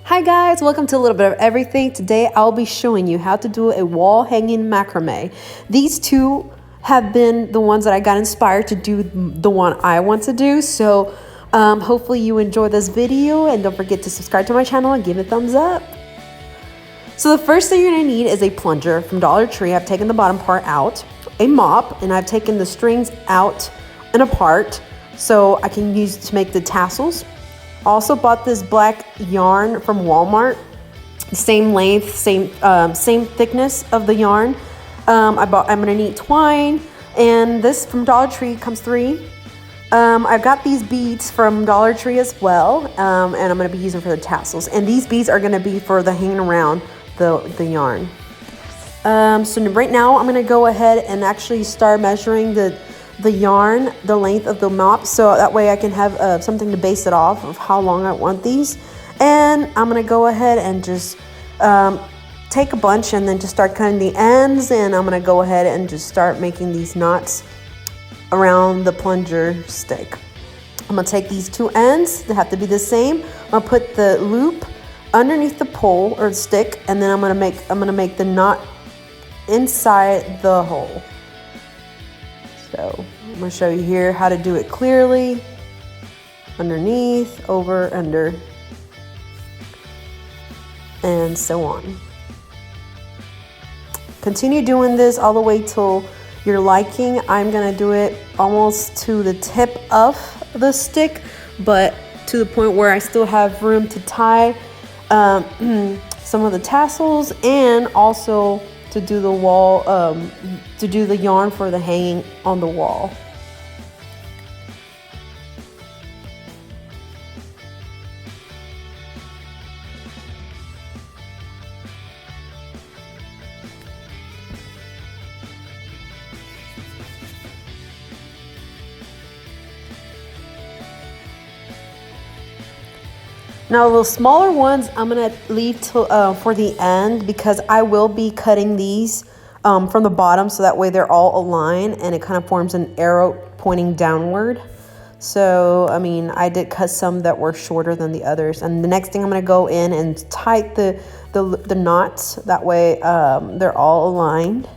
Hi guys, welcome to a little bit of everything. Today I'll be showing you how to do a wall hanging macrame. These two have been the ones that I got inspired to do the one I want to do. So hopefully you enjoy this video, and don't forget to subscribe to my channel and give it a thumbs up. So the first thing you're gonna need is a plunger from Dollar Tree. I've taken the bottom part out, a mop, and I've taken the strings out and apart so I can use to make the tassels. Also bought this black yarn from Walmart, same length, same thickness of the yarn. I'm gonna need twine, and this from Dollar Tree comes 3. I've got these beads from Dollar Tree as well, and I'm gonna be using for the tassels. And these beads are gonna be for the hanging around the yarn. So right now I'm gonna go ahead and actually start measuring the yarn, the length of the mop, so that way I can have something to base it off of how long I want these. And I'm gonna go ahead and just take a bunch and then just start cutting the ends, and I'm gonna go ahead and just start making these knots around the plunger stick. I'm gonna take these 2 ends, they have to be the same. I'm gonna put the loop underneath the pole or the stick, and then I'm gonna make the knot inside the hole. So I'm gonna show you here how to do it clearly. Underneath, over, under, and so on. Continue doing this all the way till you're liking. I'm gonna do it almost to the tip of the stick, but to the point where I still have room to tie some of the tassels, and also to do the wall, to do the yarn for the hanging on the wall. Now the smaller ones I'm gonna leave for the end, because I will be cutting these from the bottom, so that way they're all aligned and it kind of forms an arrow pointing downward. So I mean, I did cut some that were shorter than the others, and the next thing I'm gonna go in and tie the knots, that way they're all aligned.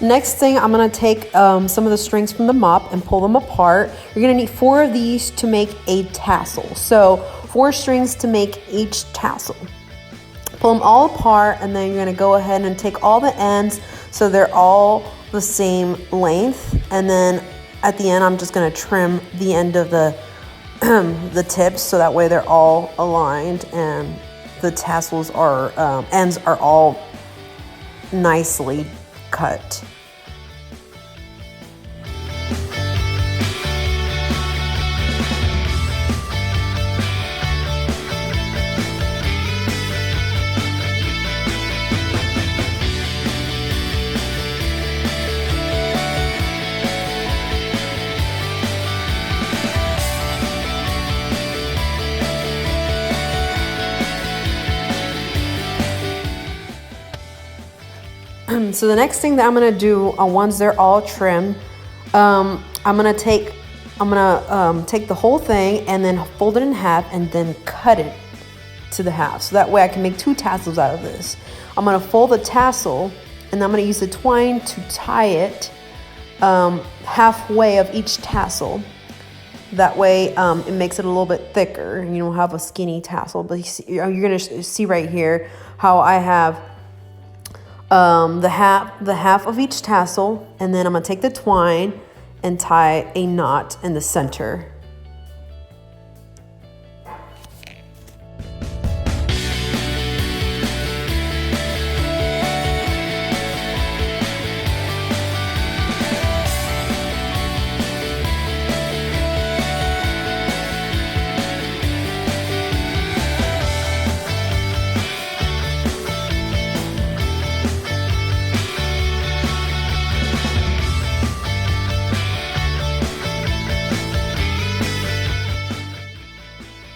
Next thing, I'm gonna take some of the strings from the mop and pull them apart. You're gonna need 4 of these to make a tassel. So 4 strings to make each tassel. Pull them all apart, and then you're gonna go ahead and take all the ends so they're all the same length. And then at the end, I'm just gonna trim the end of the tips, so that way they're all aligned and the tassels are ends are all nicely cut. So the next thing that I'm gonna do, once they're all trimmed, I'm gonna take the whole thing and then fold it in half and then cut it to the half. So that way I can make 2 tassels out of this. I'm gonna fold the tassel, and I'm gonna use the twine to tie it halfway of each tassel. That way it makes it a little bit thicker. You don't have a skinny tassel, but you're gonna see right here how I have the half of each tassel, and then I'm gonna take the twine and tie a knot in the center.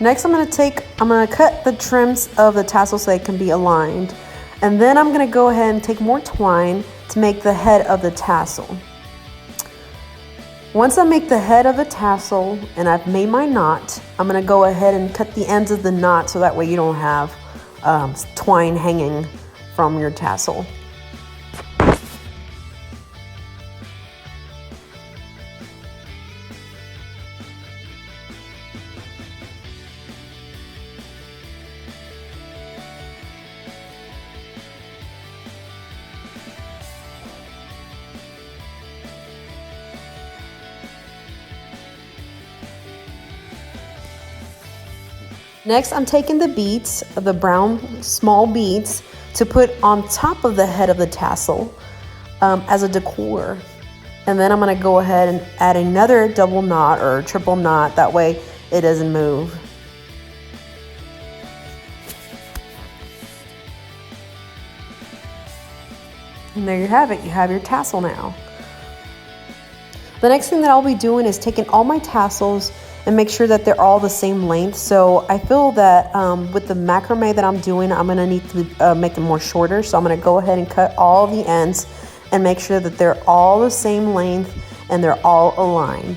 Next, I'm gonna cut the trims of the tassel so they can be aligned. And then I'm gonna go ahead and take more twine to make the head of the tassel. Once I make the head of the tassel and I've made my knot, I'm gonna go ahead and cut the ends of the knot so that way you don't have twine hanging from your tassel. Next, I'm taking the beads, the brown small beads, to put on top of the head of the tassel as a decor. And then I'm gonna go ahead and add another double knot or triple knot, that way it doesn't move. And there you have it, you have your tassel now. The next thing that I'll be doing is taking all my tassels and make sure that they're all the same length. So I feel that with the macrame that I'm doing, I'm gonna need to make them more shorter. So I'm gonna go ahead and cut all the ends and make sure that they're all the same length and they're all aligned.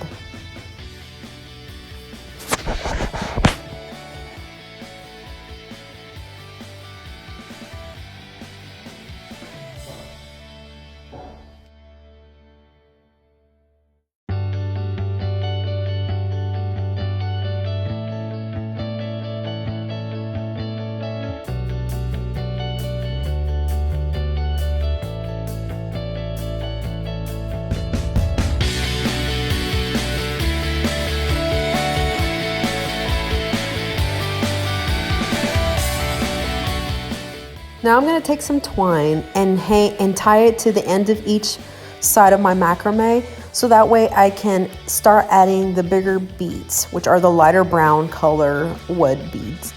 Now I'm going to take some twine and tie it to the end of each side of my macrame, so that way I can start adding the bigger beads, which are the lighter brown color wood beads.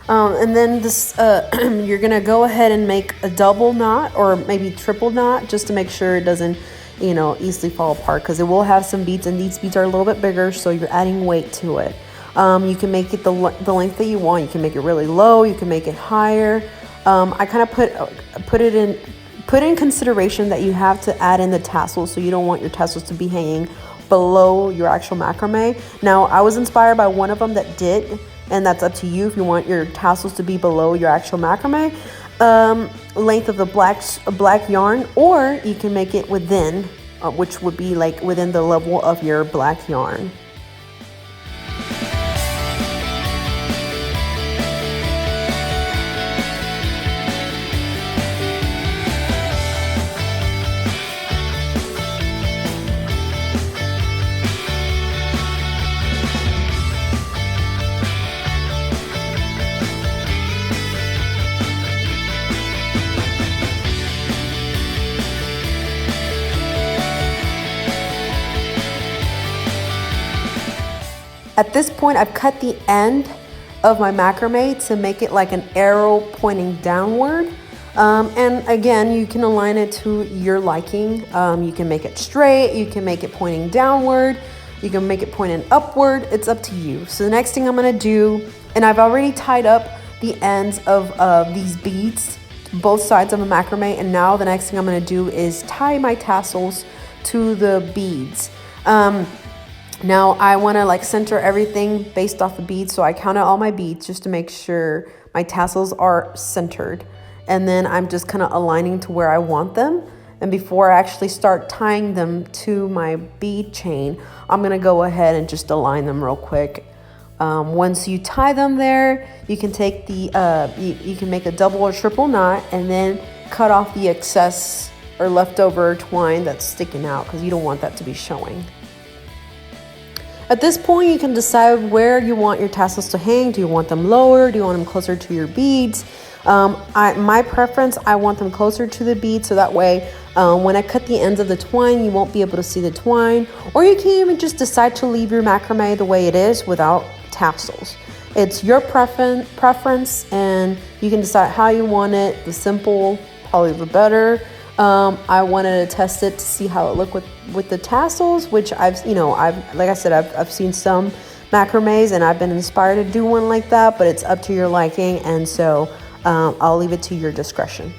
And then this, you're going to go ahead and make a double knot or maybe triple knot just to make sure it doesn't, easily fall apart, because it will have some beads and these beads are a little bit bigger, so you're adding weight to it. You can make it the length that you want. You can make it really low, you can make it higher. I kind of put in consideration that you have to add in the tassels, so you don't want your tassels to be hanging below your actual macrame. Now, I was inspired by one of them that did, and that's up to you if you want your tassels to be below your actual macrame length of the black yarn, or you can make it within, which would be like within the level of your black yarn. At this point, I've cut the end of my macrame to make it like an arrow pointing downward. And again, you can align it to your liking. You can make it straight, you can make it pointing downward, you can make it pointing upward. It's up to you. So the next thing I'm gonna do, and I've already tied up the ends of these beads, both sides of a macrame, and now the next thing I'm gonna do is tie my tassels to the beads. Now I want to center everything based off the beads, so I counted all my beads just to make sure my tassels are centered, and then I'm just kind of aligning to where I want them. And before I actually start tying them to my bead chain, I'm gonna go ahead and just align them real quick. Once you tie them there, you can take you can make a double or triple knot and then cut off the excess or leftover twine that's sticking out, because you don't want that to be showing. At this point, you can decide where you want your tassels to hang. Do you want them lower? Do you want them closer to your beads? My preference, I want them closer to the beads, so that way when I cut the ends of the twine, you won't be able to see the twine. Or you can even just decide to leave your macrame the way it is without tassels. It's your preference, and you can decide how you want it. The simple, probably the better. I wanted to test it to see how it looked with the tassels, which I've like I said, I've seen some macrames, and I've been inspired to do one like that, but it's up to your liking, and so I'll leave it to your discretion.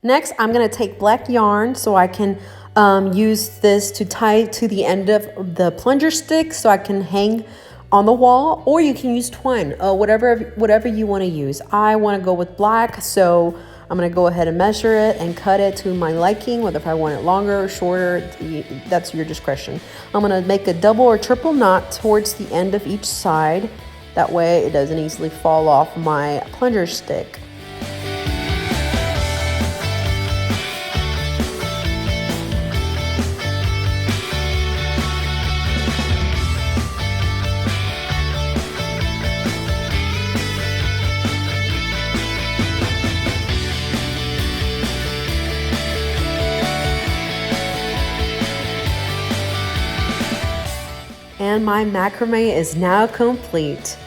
Next, I'm going to take black yarn so I can use this to tie to the end of the plunger stick so I can hang on the wall, or you can use twine, whatever you want to use. I want to go with black, so I'm going to go ahead and measure it and cut it to my liking, whether if I want it longer or shorter, that's your discretion. I'm going to make a double or triple knot towards the end of each side. That way it doesn't easily fall off my plunger stick. And my macrame is now complete.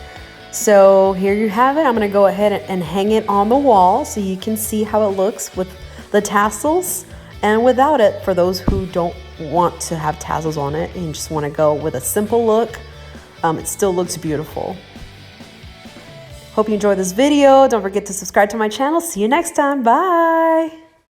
So here you have it. I'm going to go ahead and hang it on the wall so you can see how it looks with the tassels and without it, for those who don't want to have tassels on it and just want to go with a simple look. It still looks beautiful. Hope you enjoyed this video. Don't forget to subscribe to my channel. See you next time. Bye.